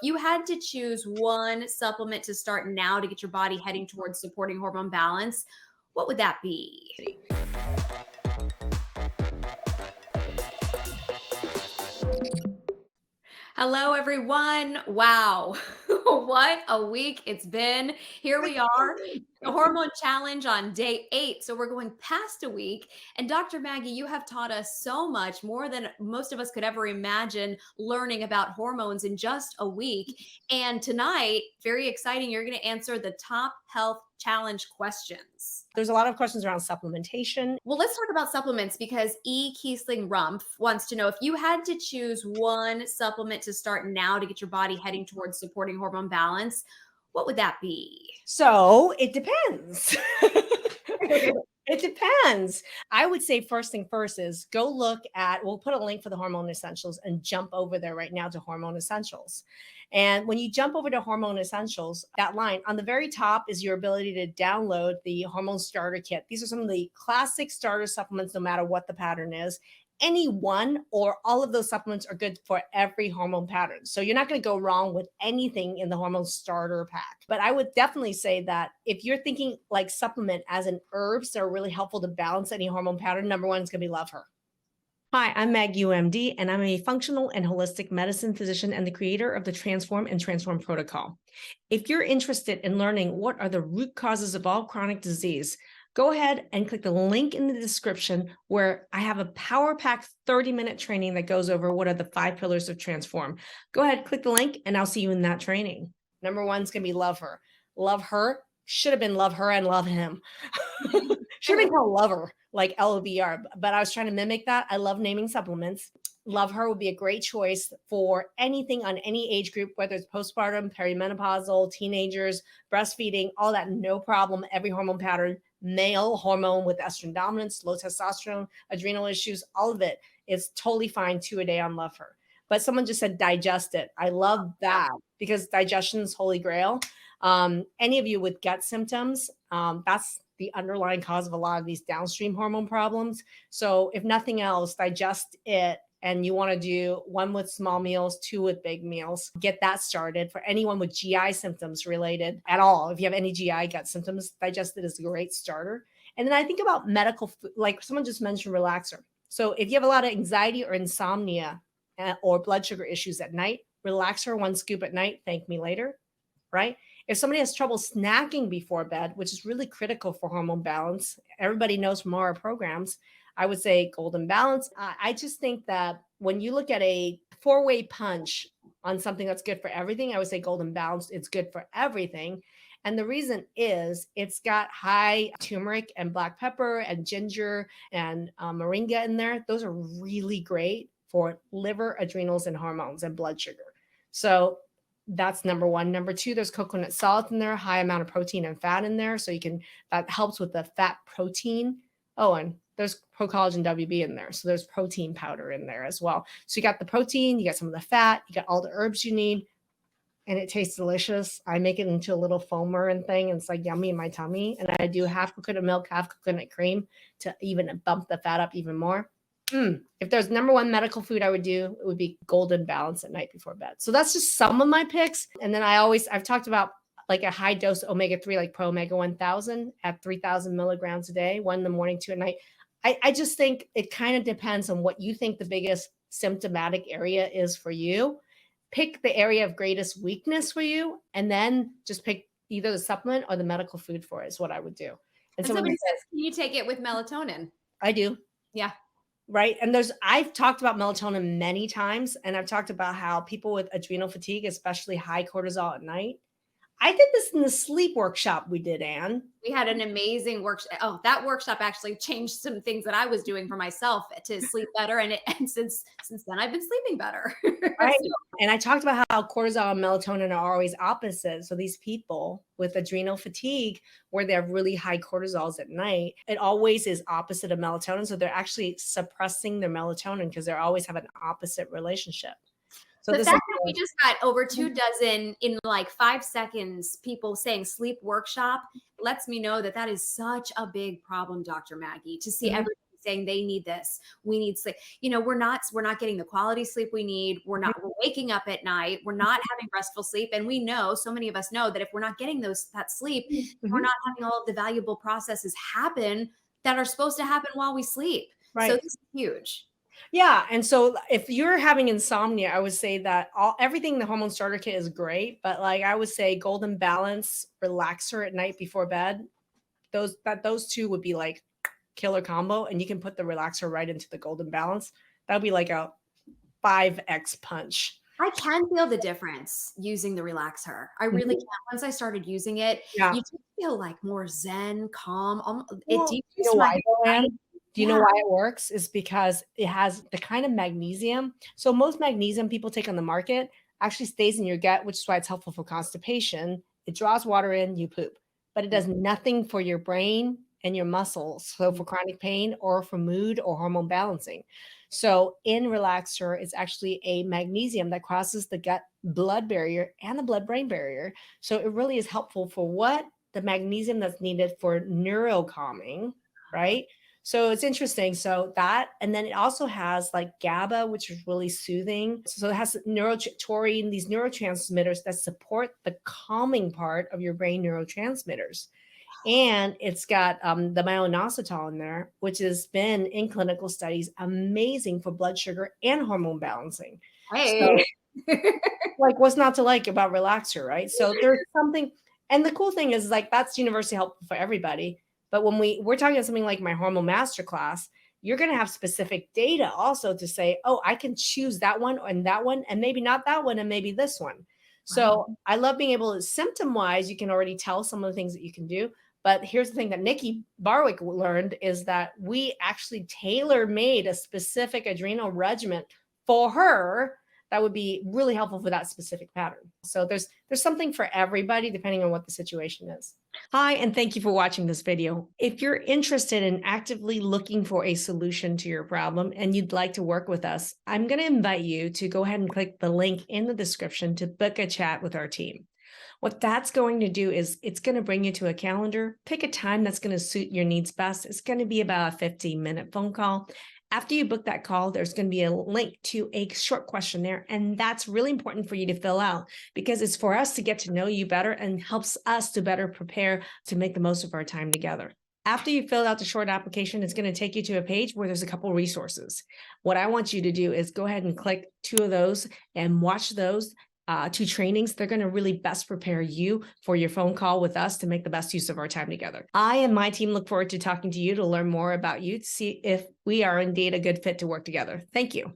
you had to choose one supplement to start now to get your body heading towards supporting hormone balance, what would that be? Hello, everyone. Wow. What a week it's been. Here we are, the hormone challenge on day 8. So we're going past a week. And Dr. Maggie, you have taught us so much more than most of us could ever imagine learning about hormones in just a week. And tonight, very exciting, you're going to answer the top health challenge questions. There's a lot of questions around supplementation. Well, let's talk about supplements because E. Kiesling Rumpf wants to know if you had to choose one supplement to start now to get your body heading towards supporting hormone balance, what would that be? So it depends. It depends. I would say first thing first is go look at, we'll put a link for the Hormone Essentials and jump over there right now to Hormone Essentials. And when you jump over to Hormone Essentials, that line on the very top is your ability to download the Hormone Starter Kit. These are some of the classic starter supplements, no matter what the pattern is. Any one or all of those supplements are good for every hormone pattern. So you're not going to go wrong with anything in the hormone starter pack. But I would definitely say that if you're thinking like supplement as in herbs that are really helpful to balance any hormone pattern, number one is going to be Love Her. Hi, I'm Maggie Yu, MD, and I'm a functional and holistic medicine physician and the creator of the Transform and Transform Protocol. If you're interested in learning what are the root causes of all chronic disease, go ahead and click the link in the description where I have a power pack 30-minute training that goes over what are the 5 pillars of Transform. Go ahead, click the link, and I'll see you in that training. Number one is going to be Love Her. Love Her should have been Love Her and Love Him. Should have been called Lover, like LVR, but I was trying to mimic that. I love naming supplements. Love Her would be a great choice for anything on any age group, whether it's postpartum, perimenopausal, teenagers, breastfeeding, all that, no problem. Every hormone pattern, male hormone with estrogen dominance, low testosterone, adrenal issues, all of it is totally fine 2 a day on Love Her. But someone just said digest it. I love that because digestion is holy grail. Any of you with gut symptoms, that's the underlying cause of a lot of these downstream hormone problems. So if nothing else, digest it. And you want to do 1 with small meals, 2 with big meals. Get that started. For anyone with GI symptoms related at all, if you have any GI gut symptoms, digest it is a great starter. And then I think about medical food, like someone just mentioned relaxer. So if you have a lot of anxiety or insomnia or blood sugar issues at night, relaxer 1 scoop at night, thank me later, right? If somebody has trouble snacking before bed, which is really critical for hormone balance, everybody knows from our programs, I would say Golden Balance. I just think that when you look at a 4-way punch on something that's good for everything, I would say Golden Balance, it's good for everything. And the reason is it's got high turmeric and black pepper and ginger and moringa in there. Those are really great for liver, adrenals, and hormones and blood sugar. So that's number one. Number two, there's coconut salt in there, high amount of protein and fat in there. So that helps with the fat protein. Oh, and there's Pro-Collagen WB in there. So there's protein powder in there as well. So you got the protein, you got some of the fat, you got all the herbs you need, and it tastes delicious. I make it into a little foamer and thing, and it's like yummy in my tummy. And I do half coconut milk, half coconut cream to even bump the fat up even more. If there's number one medical food I would do, it would be Golden Balance at night before bed. So that's just some of my picks. And then I've talked about like a high dose omega-3, like Pro Omega 1000 at 3,000 milligrams a day, 1 in the morning, 2 at night. I just think it kind of depends on what you think the biggest symptomatic area is for you. Pick the area of greatest weakness for you, and then just pick either the supplement or the medical food for it is what I would do. And somebody says, can you take it with melatonin? I do. Yeah. Right. And I've talked about melatonin many times, and I've talked about how people with adrenal fatigue, especially high cortisol at night. I did this in the sleep workshop we did, Anne. We had an amazing workshop. Oh, that workshop actually changed some things that I was doing for myself to sleep better. And since then, I've been sleeping better. Right. And I talked about how cortisol and melatonin are always opposite. So these people with adrenal fatigue, where they have really high cortisols at night, it always is opposite of melatonin. So they're actually suppressing their melatonin because they always have an opposite relationship. So the fact that we just got over 24 in like 5 seconds, people saying sleep workshop lets me know that is such a big problem, Dr. Maggie, to see everybody saying they need this. We need sleep. We're not getting the quality sleep we need. We're waking up at night. We're not having restful sleep. And we know, so many of us know that if we're not getting that sleep, we're Mhm. not having all of the valuable processes happen that are supposed to happen while we sleep. So Right. this is huge. Yeah, and so if you're having insomnia, I would say that everything in the hormone starter kit is great, but like I would say golden balance, relaxer at night before bed, those two would be like killer combo, and you can put the relaxer right into the golden balance. That would be like a 5x punch. I can feel the difference using the relaxer. I really Mhm. can. Once I started using it, Yeah. you just feel like more zen, calm. It Well, do you know decreased my why though, Ann? anxiety. Do you know Yeah. why it works? Is because it has the kind of magnesium. So most magnesium people take on the market actually stays in your gut, which is why it's helpful for constipation. It draws water in, you poop, but it does nothing for your brain and your muscles. So for chronic pain or for mood or hormone balancing. So in Relaxer, it's actually a magnesium that crosses the gut blood barrier and the blood brain barrier. So it really is helpful for what? The magnesium that's needed for neuro calming, right? So it's interesting. So that, and then it also has like GABA, which is really soothing. So it has taurine, these neurotransmitters that support the calming part of your brain neurotransmitters. And it's got the myoinositol in there, which has been in clinical studies amazing for blood sugar and hormone balancing. Hey. So like what's not to like about relaxer, right? So there's something, and the cool thing is like that's universally helpful for everybody. But when we're talking about something like my hormone masterclass, you're going to have specific data also to say, oh, I can choose that one, and maybe not that one, and maybe this one. Wow. So I love being able to symptom wise, you can already tell some of the things that you can do. But here's the thing that Nikki Barwick learned is that we actually tailor made a specific adrenal regimen for her that would be really helpful for that specific pattern. So there's something for everybody depending on what the situation is. Hi, and thank you for watching this video. If you're interested in actively looking for a solution to your problem and you'd like to work with us, I'm going to invite you to go ahead and click the link in the description to book a chat with our team. What that's going to do is it's going to bring you to a calendar, pick a time that's going to suit your needs best. It's going to be about a 15-minute phone call. After you book that call, there's going to be a link to a short questionnaire, and that's really important for you to fill out because it's for us to get to know you better and helps us to better prepare to make the most of our time together. After you fill out the short application, it's going to take you to a page where there's a couple resources. What I want you to do is go ahead and click 2 of those and watch those 2 trainings. They're going to really best prepare you for your phone call with us to make the best use of our time together. I and my team look forward to talking to you to learn more about you, to see if we are indeed a good fit to work together. Thank you.